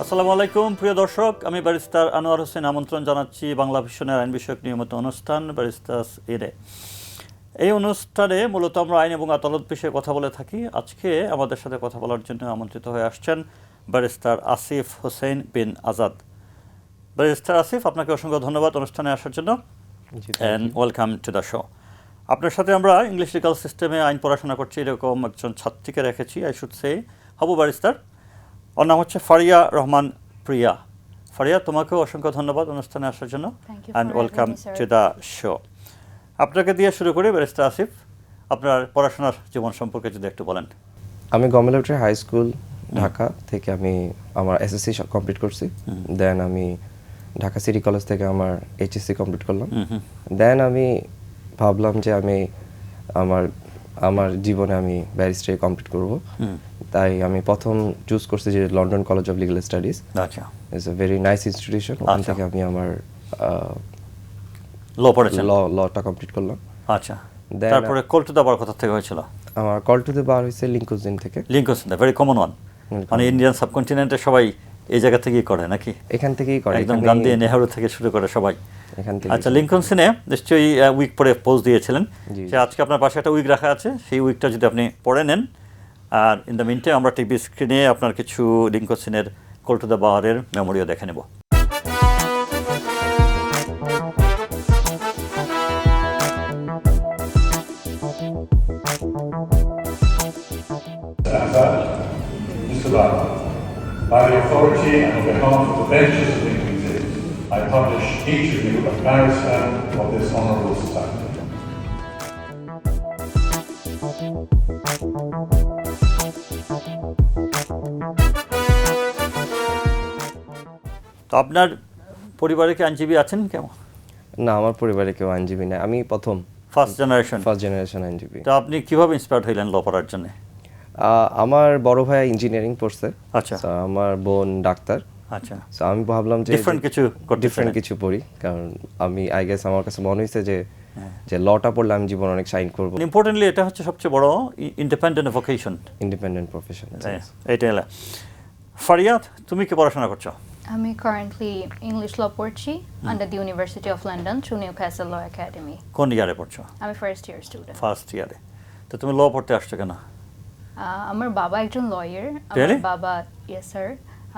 আসসালামু আলাইকুম প্রিয় দর্শক, আমি ব্যারিস্টার আনোয়ার হোসেন আমন্ত্রণ জানাচ্ছি বাংলা ভিশনের আইন বিষয়ক নিয়মিত অনুষ্ঠান ব্যারিস্টার্স এরে। এই অনুষ্ঠানে মূলত আমরা আইন এবং আদালত বিষয়ে কথা বলে থাকি। আজকে আমাদের সাথে কথা বলার জন্য আমন্ত্রিত হয়ে আসছেন ব্যারিস্টার আসিফ হোসেন বিন আজাদ। ব্যারিস্টার আসিফ, আপনাকে অসংখ্য ধন্যবাদ অনুষ্ঠানে আসার জন্য and welcome to the show. আপনার সাথে আমরা ইংলিশ লিগাল সিস্টেমে আইন পড়াশোনা করছি এরকম একজন ছাত্রীকে রেখেছি, আই শুড সে হবু ব্যারিস্টার। ওর নাম হচ্ছে ফারিয়া রহমান প্রিয়া। ফারিয়া, তোমাকেও অসংখ্য ধন্যবাদ অনুষ্ঠানে আসার জন্য and welcome to the show. আপনাকে দিয়ে শুরু করি ব্যারিস্টার আসিফ, আপনার পড়াশোনার জীবন সম্পর্কে যদি একটু বলেন। আমি গভর্নমেন্ট হাই স্কুল ঢাকা থেকে আমি আমার এসএসসি কমপ্লিট করছি। দেন আমি ঢাকা সিটি কলেজ থেকে আমার এইচএসসি কমপ্লিট করলাম। দেন আমি ভাবলাম যে আমি আমার জীবনে আমি ব্যারিস্টারি কমপ্লিট করব। তাই আমি প্রথম চুজ করছি যে London college of legal studies. আচ্ছা, it's a very nice institution. ওখান থেকে আমি আমার ল পড়েছেন? লটা কমপ্লিট করলাম। আচ্ছা, তারপরে কল টু দ্য বার কোথা থেকে হয়েছিল? আমার কল টু দ্য বার হয়েছে লিঙ্কনসিন থেকে। লিঙ্কনসিন, ভেরি কমন ওয়ান, মানে ইন্ডিয়ান সাবকন্টিনেন্টে সবাই এই জায়গা থেকেই করে নাকি? এখান থেকেই করে, একদম গান্ধী নেহরু থেকে শুরু করে সবাই এখান থেকে। আচ্ছা, লিঙ্কনসিনে নিশ্চয়ই উইক পরে পোস্ট দিয়েছিলেন যে আজকে আপনার পাশে একটা উইক রাখা আছে, সেই উইকটা যদি আপনি পড়ে নেন। আর ইন দ্য মিনটাইম আমরা টিভি স্ক্রিনে আপনার কিছু লিঙ্কনসিনের কল টু দ্য বারের মেমোরিও দেখে নেব। Mr. Barr, by the authority and on behalf of the benches of Lincoln Inn, I publish each of you a barrister of this honourable society. তো আপনার পরিবারে কি আইনজীবী আছেন? কেমন? না, আমার পরিবারে কেউ আইনজীবী নেই, আমি প্রথম ফার্স্ট জেনারেশন আইনজীবী। তো আপনি কিভাবে ইন্সপায়ার্ড হইলেন ল পড়ার জন্য? আমার বড় ভাই ইঞ্জিনিয়ারিং পড়ছে। আচ্ছা। So, আমার বোন ডাক্তার। আচ্ছা, সো আমি ভাবলাম যে ডিফারেন্ট কিছু পড়ি, কারণ আমি আই গেস আমার কাছে মনে হয়েছে যে লটা পড়লে আমি জীবন অনেক শাইন করব। ইম্পর্টেন্টলি এটা হচ্ছে সবচেয়ে বড় ইন্ডিপেন্ডেন্ট ভোকেশন, ইন্ডিপেন্ডেন্ট প্রফেশন। এইটা হলো। ফারিয়া, তুমি কি পড়াশোনা করছো? আমি কারেন্টলি ইংলিশ ল পড়ছি under the university of London through Newcastle law academy. কোন ইয়ারে পড়ছো? আমি ফার্স্ট ইয়ার স্টুডেন্ট। ফার্স্ট ইয়ারে। তো তুমি ল পড়তে আসছো কেন? আমার বাবা একজন লয়ার। Really? আমার বাবা, ইয়েস স্যার,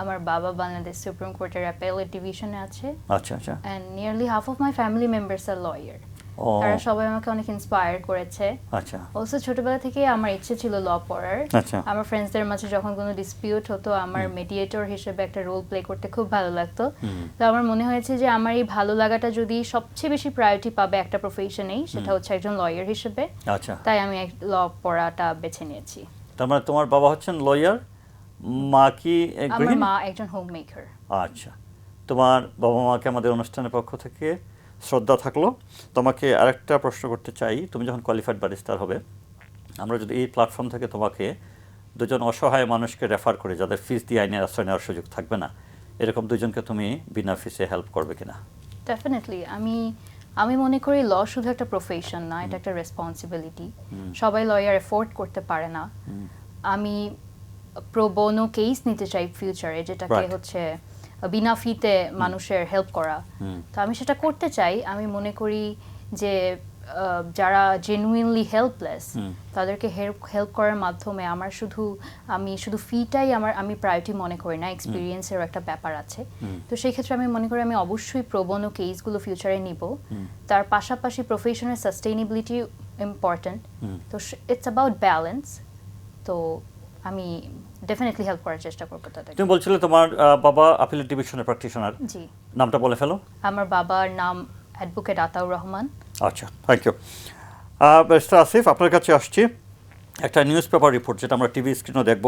আমার বাবা বাংলাদেশ সুপ্রিম কোর্টের অ্যাপেলেট ডিভিশনে আছে। আচ্ছা আচ্ছা। And nearly half of my family members আর লয়ার। ও তারা সবাই আমাকে অনেক ইন্সপায়ার করেছে। আচ্ছা অলসো ছোটবেলা থেকে আমার ইচ্ছে ছিল ল পড়ার। আচ্ছা। আমার ফ্রেন্ডসদের মাঝে যখন কোনো ডিসপিউট হতো, আমার মেডিয়েটর হিসেবে একটা রোল প্লে করতে খুব ভালো লাগতো। তো আমার মনে হয়েছে যে আমার এই ভালো লাগাটা যদি সবচেয়ে বেশি প্রায়োরিটি পাবে একটা প্রফেশনেই, সেটা হচ্ছে একজন লয়ার হিসেবে। আচ্ছা। তাই আমি ল পড়াটা বেছে নিয়েছি। তার মানে তোমার বাবা হচ্ছেন লয়ার, মা কি আমার গৃহিণী? মা একজন হোম মেকার। আচ্ছা, তোমার বাবা মাকে আমাদের অনুষ্ঠানের পক্ষ থেকে শ্রদ্ধা থাকলো। তোমাকে আরেকটা প্রশ্ন করতে চাই, তুমি যখন কোয়ালিফাইড ব্যারিস্টার হবে, আমরা যদি এই প্ল্যাটফর্ম থেকে তোমাকে দুজন অসহায় মানুষকে রেফার করি যাদের ফিস দিয়ে আইনের আশ্রয় নেওয়ার সুযোগ থাকবে না, এরকম দুজনকে তুমি বিনা ফিসে হেল্প করবে কিনা? ডেফিনেটলি। আমি মনে করি ল শুধু একটা প্রফেশন না, এটা একটা রেসপন্সিবিলিটি। সবাই লয়ার এফোর্ড করতে পারে না। আমি প্রো বোনো কেস নিতে চাই ফিউচারে, যেটাকে হচ্ছে বিনা ফিতে মানুষের হেল্প করা। তো আমি সেটা করতে চাই। আমি মনে করি যে যারা জেনুইনলি হেল্পলেস, তাদেরকে হেল্প করার মাধ্যমে আমি শুধু ফিটাই আমি প্রায়োরিটি মনে করি না, এক্সপিরিয়েন্সেরও একটা ব্যাপার আছে। তো সেই ক্ষেত্রে আমি মনে করি আমি অবশ্যই প্রোবোনো কেসগুলো ফিউচারে নিব। তার পাশাপাশি প্রফেশনের সাস্টেইনেবিলিটি ইম্পর্ট্যান্ট। তো ইটস অ্যাবাউট ব্যালেন্স। তো আমি ডেফিনেটলি হেল্প করার চেষ্টা করব তাদের। তুমি বলছিলে তোমার বাবা আপিলেট ডিভিশনের প্র্যাকটিশনার। জি। নামটা বলে ফেলো। আমার বাবার নাম অ্যাডভোকেট আতাউর রহমান। আচ্ছা, থ্যাংক ইউ। ব্যারিস্টার আসিফ, আপনার কাছে আসছি একটা নিউজ পেপার রিপোর্ট, যেটা আমরা টিভি স্ক্রিনও দেখব।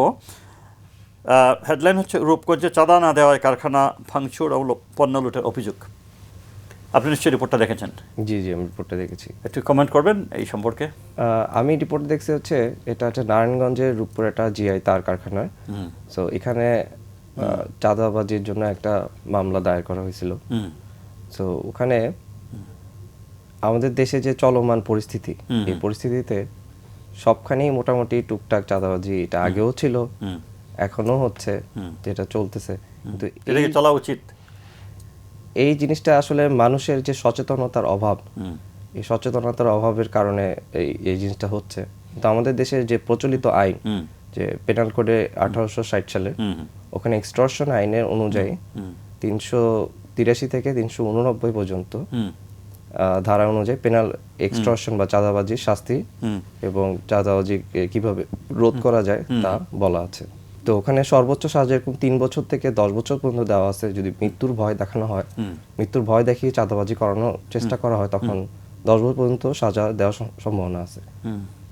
হেডলাইন হচ্ছে রূপগঞ্জে চাঁদা না দেওয়ায় কারখানা ভাঙচুর ও পণ্য লুটের অভিযোগ। আপনি নিশ্চয়ই রিপোর্টটা দেখেছেন? জি জি, আমি রিপোর্টটা দেখেছি। একটু কমেন্ট করবেন এই সম্পর্কে? আমি রিপোর্ট দেখছি হচ্ছে এটা হচ্ছে নারায়ণগঞ্জের রূপপুর একটা জিআই তার কারখানার। সো এখানে চাঁদাবাজির জন্য একটা মামলা দায়ের করা হয়েছিল। সো ওখানে আমাদের দেশে যে চলমান পরিস্থিতি, এই পরিস্থিতিতে সবখানেই মোটামুটি টুকটাক চাঁদাবাজি, এটা আগেও ছিল, এখনো হচ্ছে, যেটা চলতেছে, কিন্তু এটা কি চলা উচিত? এই জিনিসটা আসলে মানুষের যে সচেতনতার অভাব, এই সচেতনতার অভাবের কারণে এই জিনিসটা হচ্ছে। কিন্তু আমাদের দেশের যে প্রচলিত আইন, যে পেনাল কোডে 1860 সালের, ওখানে এক্সটর্শন আইনের অনুযায়ী 383 থেকে 389 পর্যন্ত ধারা অনুযায়ী পেনাল এক্সটর্শন বা চাঁদাবাজির শাস্তি এবং চাঁদাবাজি কিভাবে রোধ করা যায় তা বলা আছে। তো ওখানে সর্বোচ্চ সাজা এরকম 3 বছর থেকে 10 বছর পর্যন্ত দেওয়া আছে। যদি মৃত্যুর ভয় দেখানো হয়, মৃত্যুর ভয় দেখিয়ে চাঁদাবাজি করানোর চেষ্টা করা হয়, তখন 10 বছর পর্যন্ত সাজা দেওয়ার সম্ভাবনা আছে।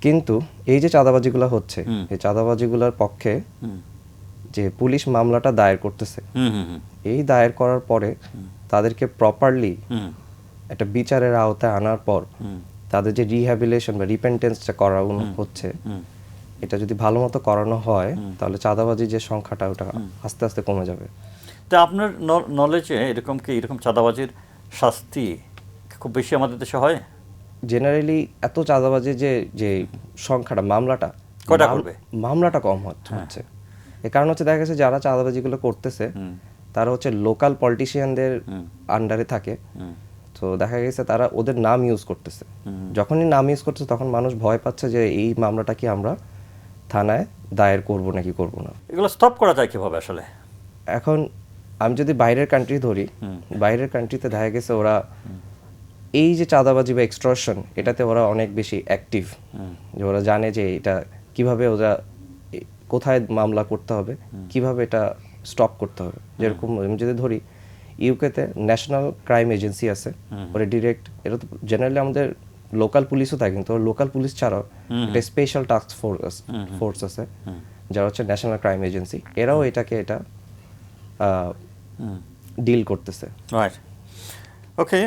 কিন্তু এই যে চাঁদাবাজিগুলো হচ্ছে, এই চাঁদাবাজিগুলোর পক্ষে যে পুলিশ মামলাটা দায়ের করতেছে, এই দায়ের করার পরে তাদেরকে প্রপারলি একটা বিচারের আওতায় আনার পর তাদের যে রিহ্যাবিলিটেশন বা রিপেন্টেন্সটা করানো হচ্ছে, এটা যদি ভালো মতো করানো হয়, তাহলে চাঁদাবাজির যে সংখ্যাটা ওটা আস্তে আস্তে কমে যাবে। তা আপনার নলেজে এরকম চাঁদাবাজির শাস্তি খুব বেশি আমাদের দেশে হয়? জেনারেলি এত চাঁদাবাজির যে সংখ্যাটা, মামলাটা কম হচ্ছে। এর কারণ হচ্ছে দেখা গেছে যারা চাঁদাবাজিগুলো করতেছে তারা হচ্ছে লোকাল পলিটিশিয়ানদের আন্ডারে থাকে। তো দেখা গেছে তারা ওদের নাম ইউজ করতেছে। যখনই নাম ইউজ করতেছে তখন মানুষ ভয় পাচ্ছে যে এই মামলাটা কি আমরা থানায় দায়ের করব নাকি করব না। এগুলো স্টপ করা যায় কিভাবে আসলে? এখন আমি যদি বাইরের কান্ট্রি ধরি, বাইরের কান্ট্রিতে দেখা গেছে ওরা এই যে চাঁদাবাজি বা এক্সটর্শন, এটাতে ওরা অনেক বেশি অ্যাক্টিভ। যে ওরা জানে যে এটা কিভাবে ওরা কোথায় মামলা করতে হবে, কিভাবে এটা স্টপ করতে হবে। যেরকম আমি যদি ধরি, ইউকেতে ন্যাশনাল ক্রাইম এজেন্সি আছে, ওরা ডিরেক্ট, এটা তো জেনারেলি আমাদের লোকাল পুলিশও থাকে, কিন্তু লোকাল পুলিশ ছাড়াও একটা স্পেশাল টাস্ক ফোর্স আছে যারা হচ্ছে ন্যাশনাল ক্রাইম এজেন্সি। এরাও এটা ডিল করতেছে। রাইট, ওকে।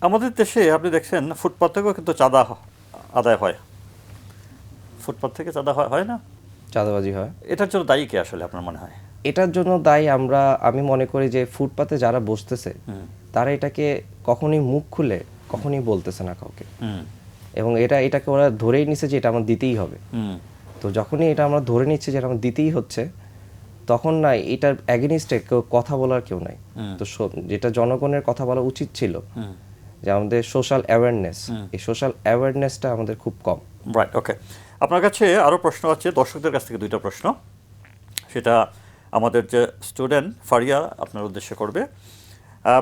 আমাদের দেশে আপনি দেখছেন ফুটপাথ থেকেও কিন্তু চাঁদা আদায় হয়। ফুটপাথ থেকে চাঁদা হয় না? চাঁদাবাজি হয়। এটার জন্য দায়ী কে আসলে আপনার মনে হয়? এটার জন্য দায়ী আমি মনে করি যে ফুটপাতে যারা বসতেছে তারা এটাকে কখনোই মুখ খুলে কখনোই বলতেছে না কাউকে, এবং এটাকে ওরা ধরেই নিছে যে এটা আমার দিতেই হবে। তো যখনই এটা আমরা ধরে নিচ্ছি যে এটা আমার দিতেই হচ্ছে, তখন না এটার অ্যাগেনিস্টে কেউ কথা বলার কেউ নাই। তো যেটা জনগণের কথা বলা উচিত ছিল, যে আমাদের সোশ্যাল অ্যাওয়ারনেস, এই সোশ্যাল অ্যাওয়ারনেসটা আমাদের খুব কম। রাইট, ওকে। আপনার কাছে আরও প্রশ্ন আছে দর্শকদের কাছ থেকে, 2টা প্রশ্ন। সেটা আমাদের যে স্টুডেন্ট ফারিয়া আপনার উদ্দেশ্যে করবে।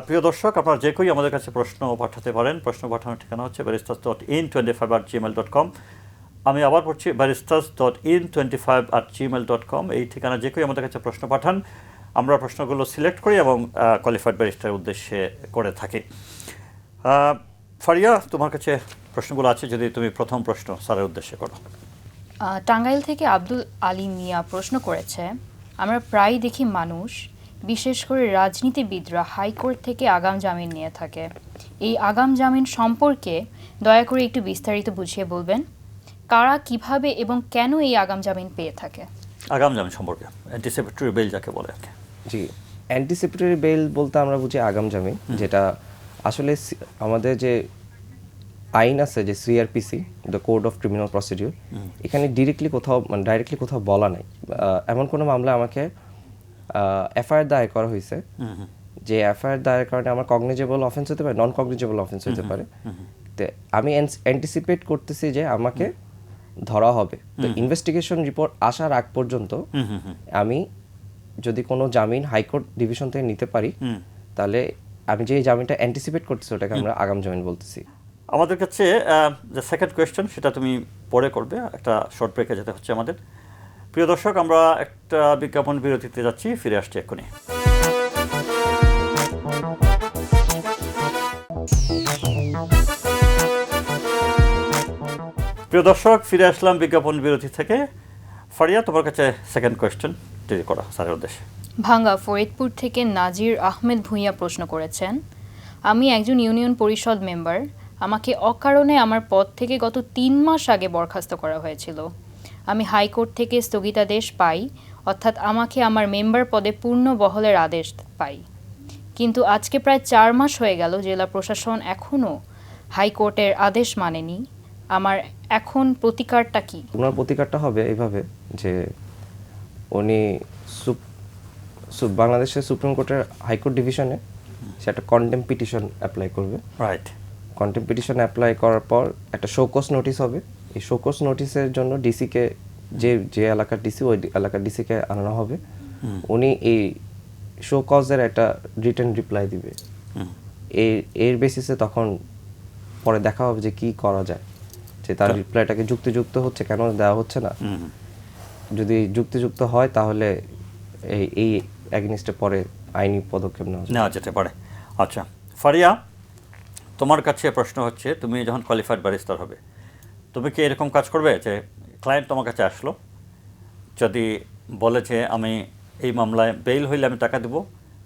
প্রিয় দর্শক, আপনারা যে কেউই আমাদের কাছে প্রশ্ন পাঠাতে পারেন। প্রশ্ন পাঠানোর ঠিকানা হচ্ছে baristas.in25@gmail.com। আমি আবার পড়ছি, baristas.in25@gmail.com। এই ঠিকানা যে কেউই আমাদের কাছে প্রশ্ন পাঠান, আমরা প্রশ্নগুলো সিলেক্ট করি এবং কোয়ালিফাইড ব্যারিস্টারের উদ্দেশ্যে করে থাকি। ফারিয়া, তোমার কাছে প্রশ্নগুলো আছে, যদি তুমি প্রথম প্রশ্ন স্যারের উদ্দেশ্যে করো। টাঙ্গাইল থেকে আব্দুল আলী মিয়া প্রশ্ন করেছে, আমরা প্রায় দেখি মানুষ, বিশেষ করে রাজনীতিবিদরা হাইকোর্ট থেকে আগাম জামিন নিয়ে থাকে। এই আগাম জামিন সম্পর্কে দয়া করে একটু বিস্তারিত বুঝিয়ে বলবেন। কারা, কিভাবে এবং কেন এই আগাম জামিন পেয়ে থাকে? আগাম জামিন সম্পর্কে অ্যান্টিসিপেটরি বেল যাকে বলে আর কি। জি, অ্যান্টিসিপেটরি বেল বলতে আমরা বুঝি আগাম জামিন, যেটা আসলে আমাদের যে আইন আছে, যে CrPC, the code of criminal procedure, এখানে ডাইরেক্টলি কোথাও বলা নাই এমন কোনো মামলা আমাকে এফআইআর দায়ের করা হয়েছে যে এফআইআর দায়ের কারণে আমার কগনিজেবল অফেন্স হতে পারে, নন কগনিজেবল অফেন্স হতে পারে। তো আমি অ্যান্টিসিপেট করতেছি যে আমাকে ধরা হবে। তো ইনভেস্টিগেশন রিপোর্ট আসার আগ পর্যন্ত আমি যদি কোনো জামিন হাইকোর্ট ডিভিশন থেকে নিতে পারি, তাহলে আমি যে জামিনটা অ্যান্টিসিপেট করতেছি ওটাকে আমরা আগাম জামিন বলতেছি। আমাদের কাছে যে সেকেন্ড কোয়েশ্চেন, সেটা তুমি পরে করবে, একটা শর্ট ব্রেকে যেতে হচ্ছে আমাদের। প্রিয় দর্শক, আমরা একটা বিজ্ঞাপন বিরতিতে যাচ্ছি, ফিরে আসছি এক্ষুনি। প্রিয় দর্শক, ফিরে আসলাম বিজ্ঞাপন বিরতি থেকে। ফারিয়া, তোমার কাছে সেকেন্ড কোয়েশ্চেন তৈরি করা স্যারের উদ্দেশ্যে। ভাঙ্গা ফরিদপুর থেকে নাজির আহমেদ ভূঁইয়া প্রশ্ন করেছেন, আমি একজন ইউনিয়ন পরিষদ মেম্বার। আমাকে অকারণে আমার পদ থেকে গত 3 মাস আগে বরখাস্ত করা হয়েছিল। আমি হাইকোর্ট থেকে স্থগিতাদেশ পাই, অর্থাৎ আমাকে আমার মেম্বার পদে পূর্ণ বহালের আদেশ পাই। কিন্তু আজকে প্রায় 4 মাস হয়ে গেল, জেলা প্রশাসন এখনও হাইকোর্টের আদেশ মানেনি। আমার এখন প্রতিকারটা কি? ওনার প্রতিকারটা হবে এইভাবে যে উনি বাংলাদেশের সুপ্রিম কোর্টের হাইকোর্ট ডিভিশনে সে একটা কন্টেম পিটিশন অ্যাপ্লাই করবে। রাইট। কন্টেম পিটিশন অ্যাপ্লাই করার পর একটা শোকজ নোটিশ হবে। এই শোকজ নোটিশের জন্য ডিসিকে যে এলাকার ডিসি ওই এলাকার ডিসিকে আনানো হবে। উনি এই শোকজের একটা রিটেন রিপ্লাই দিবে। এর বেসিসে তখন পরে দেখা হবে যে কি করা যায়, যে তার রিপ্লাইটাকে যুক্তিযুক্ত হচ্ছে কেন দেওয়া হচ্ছে না। যদি যুক্তিযুক্ত হয় তাহলে এই এগেইনস্টে পরে আইনি পদক্ষেপ নেওয়া যেতে পারে। আচ্ছা ফারিয়া, তোমার কাছে প্রশ্ন হচ্ছে, তুমি যখন কোয়ালিফাইড ব্যারিস্টার হবে, তুমি কি এরকম কাজ করবে যে ক্লায়েন্ট তোমার কাছে আসলো, যদি বলে যে আমি এই মামলায় বেইল হইলে আমি টাকা দেবো,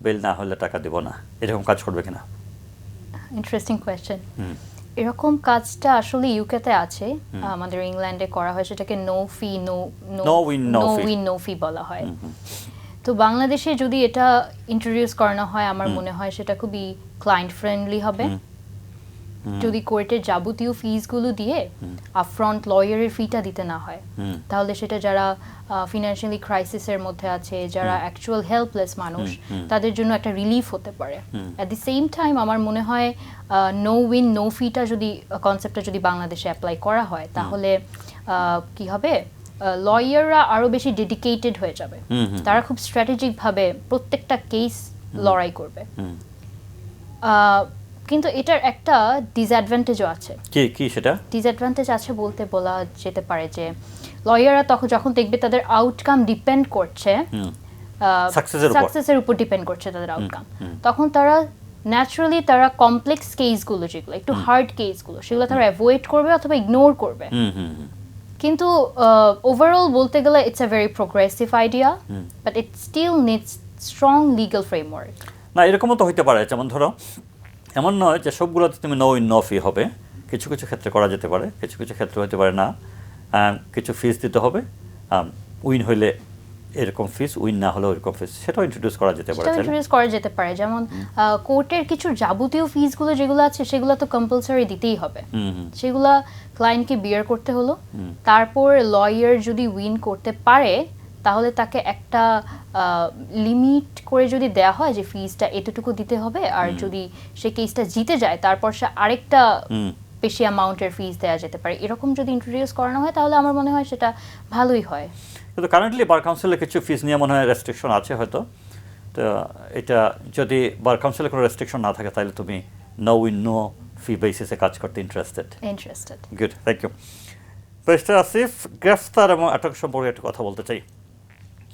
বেইল না হলে টাকা দেবো না, এরকম কাজ করবে কিনা? Interesting question. এরকম কাজটা আসলে ইউকেতে আছে, আমাদের ইংল্যান্ডে করা হয়, সেটাকে নো উইন নো ফি বলা হয়। তো বাংলাদেশে যদি এটা ইন্ট্রোডিউস করানো হয়, আমার মনে হয় সেটা খুবই ক্লায়েন্ট ফ্রেন্ডলি হবে। যদি কোর্টের যাবতীয় ফিসগুলো দিয়ে আপফ্রন্ট লয়ারের ফিটা দিতে না হয়, তাহলে সেটা যারা ফিনান্সিয়ালি ক্রাইসিসের মধ্যে আছে, যারা অ্যাকচুয়াল হেল্পলেস মানুষ, তাদের জন্য একটা রিলিফ হতে পারে। অ্যাট দি সেম টাইম আমার মনে হয় নো উইন নো ফিটা যদি কনসেপ্টটা যদি বাংলাদেশে অ্যাপ্লাই করা হয়, তাহলে কি হবে, লয়াররা আরো বেশি ডেডিকেটেড হয়ে যাবে। তারা খুব স্ট্র্যাটেজিক ভাবে প্রত্যেকটা কেস লড়াই করবে। কিন্তু এটার একটা ডিসঅ্যাডভান্টেজও আছে। কি সেটা? ডিসঅ্যাডভান্টেজ আছে বলতে বলা যেতে পারে যে লয়াররা যখন দেখবে তাদের আউটকাম ডিপেন্ড করছে, সাকসেসের উপর ডিপেন্ড করছে তাদের আউটকাম, তখন তারা ন্যাচারালি তারা কমপ্লেক্স কেসগুলো, যেগুলো একটু হার্ড কেসগুলো, সেগুলো তারা অ্যাভয়েড করবে অথবা ইগনোর করবে। কিন্তু ওভারঅল বলতে গেলে it's a very progressive idea, but it still needs strong legal framework. না, এরকমও তো হইতে পারে, যেমন ধরো এমন নয় যে সবগুলোতে তুমি নো উইন নো ফি হবে, কিছু কিছু ক্ষেত্রে করা যেতে পারে, কিছু কিছু ক্ষেত্রে হতে পারে না, কিছু ফিস দিতে হবে, উইন হইলে এরকম ফিস, উইন না হলে ওইরকম ফিস, সেটাও ইন্ট্রোডিউস করা যেতে পারে। ইন্ট্রোডিউস করা যেতে পারে, যেমন কোর্টের কিছু যাবতীয় ফিসগুলো যেগুলো আছে সেগুলো তো কম্পালসারি দিতেই হবে, সেগুলা ক্লায়েন্টকে বিয়ার করতে হলো। তারপর লয়ার যদি উইন করতে পারে তাহলে তাকে একটা লিমিট করে যদি দেয়া হয় যে ফিসটা এতটুকু দিতে হবে, আর যদি সে কেসটা জিতে যায় তারপর সে আরেকটা বেশি অ্যামাউন্টের ফিস দেওয়া যেতে পারে। এরকম যদি ইন্ট্রোডিউস করানো হয় তাহলে আমার মনে হয় সেটা ভালোই হয়। কিন্তু কারেন্টলি বার কাউন্সিলের কিছু ফিস নিয়ে মনে হয় রেস্ট্রিকশন আছে হয়তো, তো এটা যদি বার কাউন্সিলে কোনো রেস্ট্রিকশন না থাকে তাহলে তুমি নো উইন নো ফি বেসিসে কাজ করতে interested. Good, thank you. Barrister Asif, গ্রেফতার এবং আটক সম্পর্কে একটু কথা বলতে চাই।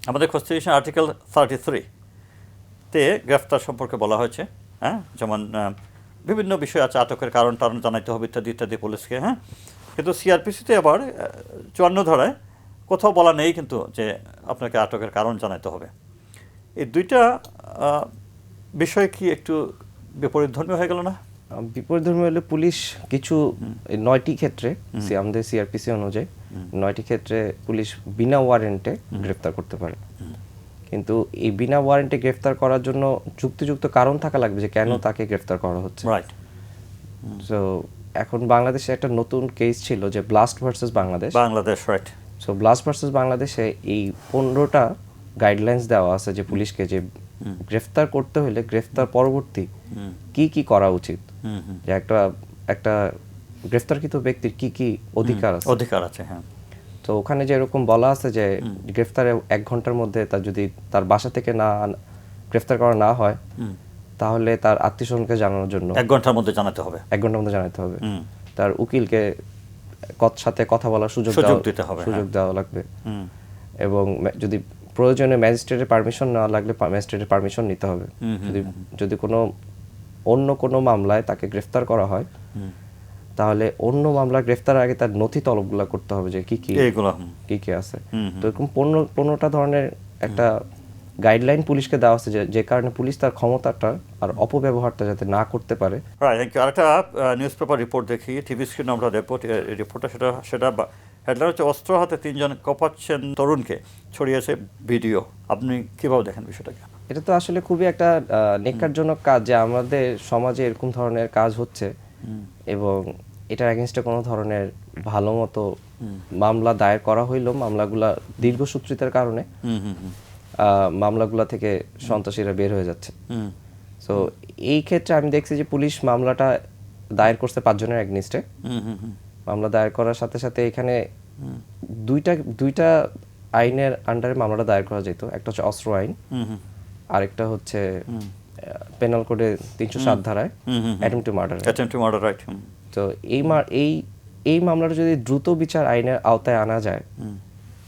আমাদের কনস্টিটিউশন আর্টিকেল 33-তে গ্রেফতার সম্পর্কে বলা হয়েছে, হ্যাঁ, যেমন বিভিন্ন বিষয় আছে, আটকের কারণ জানাইতে হবে ইত্যাদি ইত্যাদি পুলিশকে, হ্যাঁ। কিন্তু সিআরপিসিতে আবার 54 ধারায় কোথাও বলা নেই কিন্তু যে আপনাকে আটকের কারণ জানাইতে হবে। এই দুইটা বিষয় কি একটু বিপরীতধর্মী হয়ে গেল না? বিপরীতধর্মী হলে পুলিশ কিছু 9টি ক্ষেত্রে আমাদের সিআরপিসি অনুযায়ী 9টি ক্ষেত্রে পুলিশ বিনা ওয়ারেন্টে গ্রেফতার করতে পারে। কিন্তু এই বিনা ওয়ারেন্টে গ্রেফতার করার জন্য যুক্তিযুক্ত কারণ থাকা লাগবে যে কেন তাকে গ্রেফতার করা হচ্ছে। রাইট। সো এখন বাংলাদেশে একটা নতুন কেস ছিল যে blast versus Bangladesh. Right. So blast versus বাংলাদেশে এই 15টা গাইডলাইন্স দেওয়া আছে যে পুলিশকে যে গ্রেফতার করতে হলে গ্রেফতার পরবর্তী কি কি করা উচিত, যে একটা গ্রেফতারকৃত ব্যক্তির কি কি অধিকার আছে, হ্যাঁ। তো ওখানে যে এরকম বলা আছে যে গ্রেফতারের 1 ঘন্টার মধ্যে তার যদি তার বাসা থেকে গ্রেফতার করা না হয় তাহলে তার আত্মীয়স্বজনকে জানানোর জন্য 1 ঘন্টার মধ্যে জানাতে হবে। 1 ঘন্টার মধ্যে জানাতে হবে। তার উকিলকে সাথে কথা বলার সুযোগ দিতে হবে, সুযোগ দেওয়া লাগবে। এবং যদি প্রয়োজনে ম্যাজিস্ট্রেটের পারমিশন না লাগলে ম্যাজিস্ট্রেটের পারমিশন নিতে হবে। যদি অন্য কোনো মামলায় তাকে গ্রেফতার করা হয় তাহলে অন্য মামলা গ্রেফতার আগে তার নথি তলবগুলা করতে হবে যে কি কি আছে। তো এরকম 15টা ধরনের একটা গাইডলাইন পুলিশকে দেওয়া আছে যে কারণে পুলিশ তার ক্ষমতাটা আর অপব্যবহারটা যাতে না করতে পারে। Thank you. আরেকটা নিউজ পেপার রিপোর্ট দেখি, টিভি স্ক্রিনে আমরা রিপোর্টটা সেটা হেডলাইন হচ্ছে অস্ত্র হাতে 3 জন কোপাচ্ছেন তরুণকে, ছড়িয়েছে ভিডিও। আপনি কিভাবে দেখেন বিষয়টাকে? এটা তো আসলে খুবই একটা নেককারজনক কাজ যে আমাদের সমাজে এরকম ধরনের কাজ হচ্ছে এবং এটার এগেইনস্টে কোনো ধরনের ভালো মতো মামলা দায়ের করা হইলো, মামলাগুলা দীর্ঘসূত্রিতার কারণে মামলাগুলা থেকে সন্ত্রাসীরা বের হয়ে যাচ্ছে। সো এই ক্ষেত্রে আমি দেখছি যে পুলিশ মামলাটা দায়ের করছে 5 জনের এগনিস্টে। মামলা দায়ের করার সাথে সাথে এখানে দুইটা আইনের আন্ডারে মামলাটা দায়ের করা যেত। একটা হচ্ছে অস্ত্র আইন, আরেকটা হচ্ছে পেনাল কোডে 307 ধারায় অ্যাটেম্পট টু মার্ডার। রাইট। তো এই মামলাটা যদি দ্রুত বিচার আইনের আওতায় আনা যায়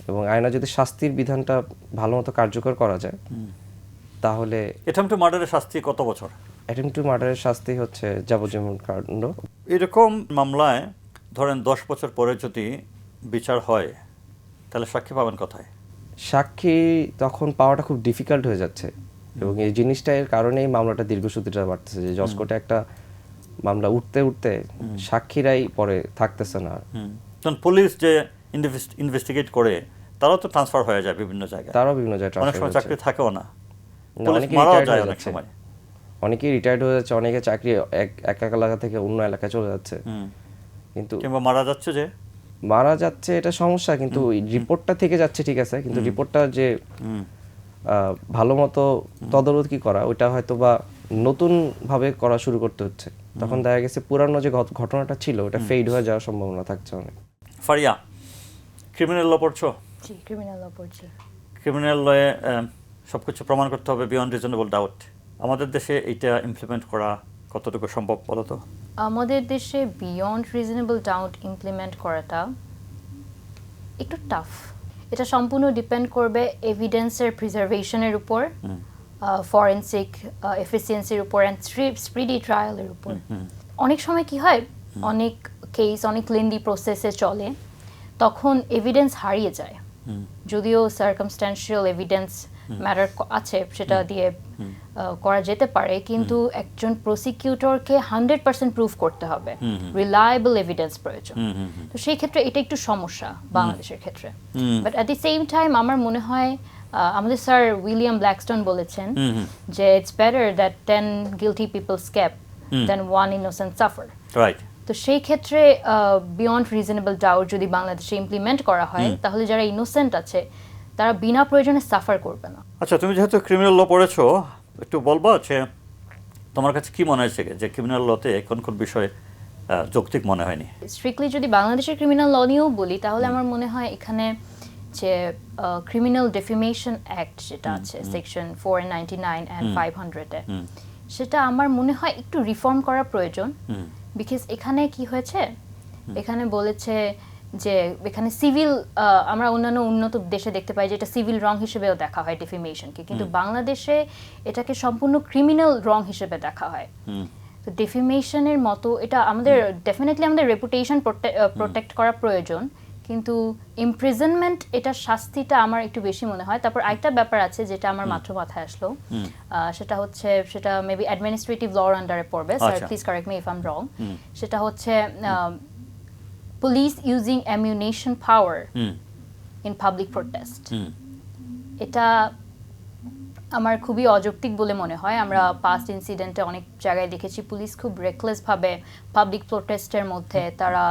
এবং আইনে যদি শাস্তির বিধানটা ভালো মতো কার্যকর করা যায়, তাহলে অ্যাটেম্পট টু মার্ডারের শাস্তি কত বছর? অ্যাটেম্পট টু মার্ডারের শাস্তি হচ্ছে যাবজ্জীবন কারাদণ্ড। এরকম মামলায় ধরেন 10 বছর পরে যদি বিচার হয়, তাহলে সাক্ষী পাবেন কোথায়? সাক্ষী তখন পাওয়াটা খুব ডিফিকাল্ট হয়ে যাচ্ছে, এবং এই জিনিসটা এর কারণেই মামলাটা দীর্ঘসূত্রিতা বাড়তেছে, যে জজ কোর্টে একটা মামলা উঠতে উঠতে সাক্ষীরাই পরে থাকতেছে না। তখন পুলিশ যে ইনভেস্টিগেট করে তারাও তো ট্রান্সফার হয়ে যায় বিভিন্ন জায়গায়, তারাও বিভিন্ন জায়গায় অনেক সময় চাকরি থাকেও না, না, পুলিশ অনেকে মারাও retired যায় হয়ে অনেক যাচ্ছে। সময়। অনেকেই রিটায়ার্ড হয়ে যাচ্ছে, অনেকে চাকরি এক এলাকা থেকে অন্য এলাকায় চলে যাচ্ছে, কিন্তু কিংবা মারা যাচ্ছে যে মারা যাচ্ছে এটা সমস্যা, কিন্তু রিপোর্টটা থেকে যাচ্ছে ঠিক আছে, কিন্তু রিপোর্টটা যে ভালো মতো তদারকি করা, ওইটা হয়তো বা নতুন ভাবে করা শুরু করতে হচ্ছে। তখন দেখা গেছে পুরানো যে ঘটনাটা ছিল ওটা ফেড হয়ে যাওয়ার সম্ভাবনা থাকছে অনেক। ফারিয়া, ক্রিমিনাল ল পড়ছো? জি, ক্রিমিনাল ল পড়ছি। ক্রিমিনাল লয়ে সব কিছু প্রমাণ করতে হবে বিয়ন্ড রিজনেবল ডাউট। আমাদের দেশে এইটা ইমপ্লিমেন্ট করা কতটুকু সম্ভব বলো তো? আমাদের দেশে বিয়ন্ড রিজনেবল ডাউট ইমপ্লিমেন্ট করাটা একটু টাফ। এটা সম্পূর্ণ ডিপেন্ড করবে এভিডেন্সের প্রিজার্ভেশনের উপর, ফরেনসিক এফিসিয়েন্সির উপর অ্যান্ড স্পিডি ট্রায়ালের উপর। অনেক সময় কি হয়, অনেক কেস অনেক লেন্দি প্রসেসে চলে, তখন এভিডেন্স হারিয়ে যায়। যদিও সার্কামস্ট্যান্সিয়াল এভিডেন্স ম্যাটার আছে, সেটা দিয়ে করা যেতে পারে, কিন্তু একজন প্রসিকিউটরকে 100% প্রুফ করতে হবে, রিলায়েবল এভিডেন্স প্রয়োজন। তো সেই ক্ষেত্রে এটা একটু সমস্যা বাংলাদেশের ক্ষেত্রে। But at the same time আমার মনে হয় আমাদের স্যার উইলিয়াম ব্ল্যাকস্টোন বলেছেন যে it's better that 10 guilty people escape than 1 innocent suffer. Right. তো সেই ক্ষেত্রে বিয়ন্ড রিজনেবল ডাউট যদি বাংলাদেশে ইমপ্লিমেন্ট করা হয়, তাহলে যারা ইনোসেন্ট আছে তারা বিনা প্রয়োজনে সাফার করবে না। আচ্ছা, তুমি যেহেতু ক্রিমিনাল ল পড়েছো, একটু বলবা যে তোমার কাছে কি মনে হয়েছে যে ক্রিমিনাল লতে কোন কোন বিষয় যৌক্তিক মনে হয়নি? স্ট্রিক্টলি যদি বাংলাদেশের ক্রিমিনাল ল নিয়েও বলি, তাহলে আমার মনে হয় এখানে যে ক্রিমিনাল ডেফিমেশন অ্যাক্ট যেটা আছে সেকশন 499 অ্যান্ড 500-এ, সেটা আমার মনে হয় একটু রিফর্ম করা প্রয়োজন। বিকজ এখানে কি হয়েছে, এখানে বলেছে যে এখানে সিভিল, আমরা অন্যান্য উন্নত দেশে দেখতে পাই যে এটা সিভিল রং হিসেবেও দেখা হয় ডেফিমেশনকে, কিন্তু বাংলাদেশে এটাকে সম্পূর্ণ ক্রিমিনাল রং হিসেবে দেখা হয়। তো ডেফিমেশনের মতো এটা আমাদের ডেফিনেটলি আমাদের রেপুটেশন প্রোটেক্ট করা প্রয়োজন, কিন্তু ইমপ্রিজনমেন্ট এটা শাস্তিটা আমার একটু বেশি মনে হয়। তারপর আরেকটা ব্যাপার আছে যেটা আমার মাত্র মাথায় আসলো, সেটা মেবি অ্যাডমিনিস্ট্রেটিভ লর আন্ডারে পড়বে, sir please correct me if I am রং। সেটা হচ্ছে police using ammunition power in public protest. এটা আমার খুবই অযৌক্তিক বলে মনে হয়। আমরা পাস্ট ইনসিডেন্টে অনেক জায়গায় দেখেছি পুলিশ খুব রেকলেস ভাবে পাবলিক প্রোটেস্টের মধ্যে তারা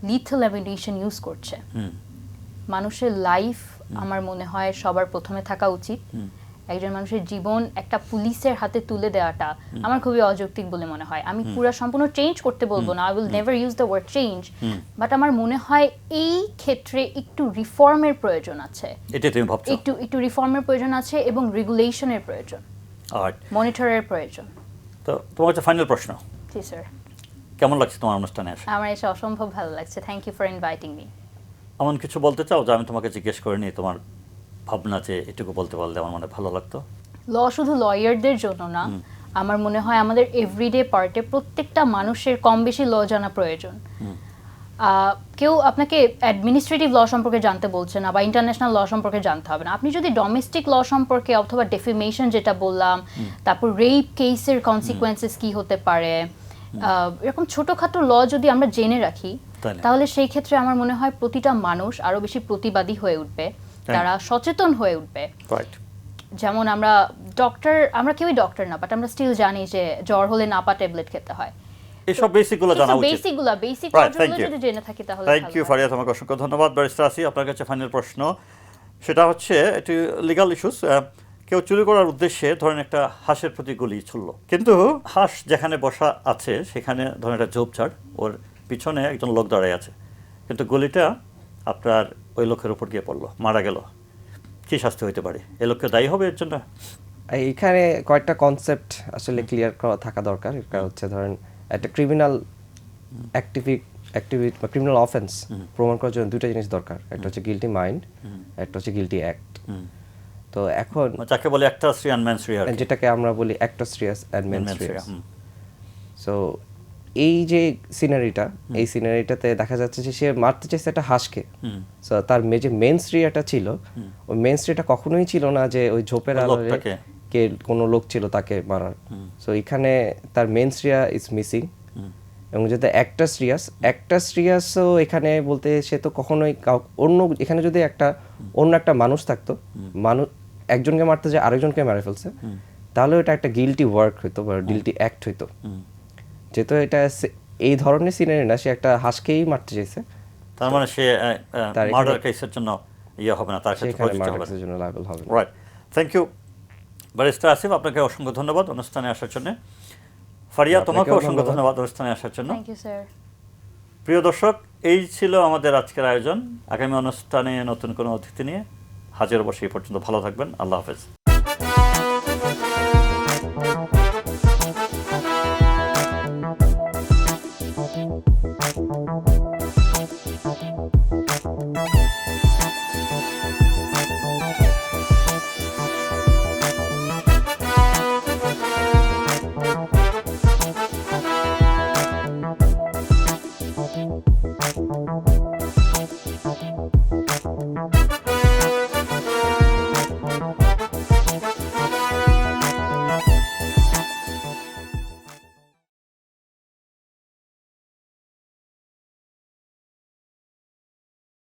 লিথল অ্যামিউনিশন ইউজ করছে। মানুষের লাইফ আমার মনে হয় সবার প্রথমে থাকা উচিত। একজন মানুষের জীবন একটা পুলিশের হাতে তুলে দেওয়াটা আমার খুবই অযৌক্তিক বলে মনে হয়। আমি পুরো সম্পূর্ণ চেঞ্জ করতে বলবো না, I will never use the word change, but আমার মনে হয় এই ক্ষেত্রে একটু রিফর্মের প্রয়োজন আছে। এটা তুমি ভাবছো? একটু রিফর্মের প্রয়োজন আছে এবং রেগুলেশনের প্রয়োজন, মনিটরের প্রয়োজন। তো তোমার কাছে ফাইনাল প্রশ্ন। জি স্যার। কেমন লাগছে তোমার অনুষ্ঠানে এসে? আমার এসে অসম্ভব ভালো লাগছে। Thank you for inviting me. এমন কিছু বলতে চাও যে আমি তোমাকে জিজ্ঞেস করিনি, তোমার ভাবনা যে এটুকু বলতে পারলে আমার মনে ভালো লাগতো? ল শুধু লয়ারদের জন্য না, আমার মনে হয় আমাদের এভরিডে পার্টে প্রত্যেকটা মানুষের কম বেশি ল জানা প্রয়োজন। কেউ আপনাকে অ্যাডমিনিস্ট্রেটিভ ল সম্পর্কে জানতে বলছে না বা ইন্টারন্যাশনাল ল সম্পর্কে জানতে হবে না। আপনি যদি ডোমেস্টিক ল সম্পর্কে অথবা ডেফিমেশন যেটা বললাম, তারপর রেপ কেসের কনসিকুয়েন্সেস কি হতে পারে, এরকম ছোটখাটো ল যদি আমরা জেনে রাখি, তাহলে সেই ক্ষেত্রে আমার মনে হয় প্রতিটা মানুষ আরো বেশি প্রতিবাদী হয়ে উঠবে, তারা সচেতন হয়ে উঠবে। যেমন আমরা কেউই ডক্টর না, বাট আমরা স্টিল জানি যে জ্বর হলে নাপা ট্যাবলেট খেতে হয়। এইসব বেসিকগুলো জানা উচিত। Basic Right, thank you. যদি জেনে থাকি তাহলে থ্যাংক ভালো ইউ হয়। ফারিয়া, তোমাকে অসংখ্য ধন্যবাদ। ব্যারিস্টার আসি, আপনার কাছে ফাইনাল প্রশ্ন, সেটা হচ্ছে এটি লিগাল ইস্যুস। কেউ চুরি করার উদ্দেশ্যে ধরেন একটা হাঁসের প্রতি গুলি ছুড়লো, কিন্তু হাঁস যেখানে বসা আছে সেখানে ধরেন একটা ঝোপঝাড়, ওর পিছনে একজন লোক দাঁড়ায় আছে, কিন্তু গুলিটা আপনার ওই লোকের উপর গিয়ে পড়লো, মারা গেল, কি শাস্তি হইতে পারে? এ লোককে দায়ী হবে এর জন্য? এইখানে কয়েকটা কনসেপ্ট আসলে ক্লিয়ার করা থাকা দরকার। এটা হচ্ছে ধরেন একটা ক্রিমিনাল অ্যাক্টিভিটি বা ক্রিমিনাল অফেন্স প্রমাণ করার জন্য দুটো জিনিস দরকার, একটা হচ্ছে গিলটি মাইন্ড, একটা হচ্ছে গিলটি অ্যাক্ট। তো এখন যাকে বলে একটা শ্রী অ্যান্ড ম্যান শ্রী, আর কি। যেটাকে আমরা বলি acts Riya's and mains Men Riya's. Hmm. So এই যে সিনারিটা, এই সিনারিটাতে দেখা যাচ্ছে যে সে মারতে চাইছে একটা হাঁসকে। সো তার যে মেন স্ত্রীটা ছিল, ওই মেন স্ত্রীটা কখনোই ছিল না যে ওই ঝোপের ওই আড়ালে লোকটাকে। কে কোনো লোক ছিল তাকে মারার। সো এখানে তার মেন স্ত্রীয়া ইজ মিসিং, এবং যদি অ্যাক্টাস রিয়াসও এখানে বলতে সে তো কখনোই অন্য, এখানে যদি অন্য একটা মানুষ থাকতো, মানুষ একজনকে মারতে যে আরেকজনকে মেরে ফেলছে, তাহলে এটা একটা গিলটি ওয়ার্ক হইতো বা গিলটি অ্যাক্ট হইতো। যেহেতু এটা এই ধরনের সিনারি না, সে একটা হাঁসকেই মারতে চাইছে, তার মানে সে তার এখানে- মার্ডার কেসের জন্য ইয়ে হবে না, তার ক্ষেত্রে সেখানে প্রযোজ্য হবে না। মার্ডারের জন্য লায়াবল হবে না। Right, thank you barrister Asif, আপনাকে অসংখ্য ধন্যবাদ অনুষ্ঠানে আসার জন্য। ফারিয়া, তোমাকে আপনাকেও অসংখ্য ধন্যবাদ অনুষ্ঠানে আসার জন্য। Thank you sir. প্রিয় দর্শক, এই ছিল আমাদের আজকের আয়োজন। আগামী অনুষ্ঠানে নতুন কোনো অতিথি নিয়ে হাজির হব, সেই পর্যন্ত ভালো থাকবেন। আল্লাহ হাফেজ।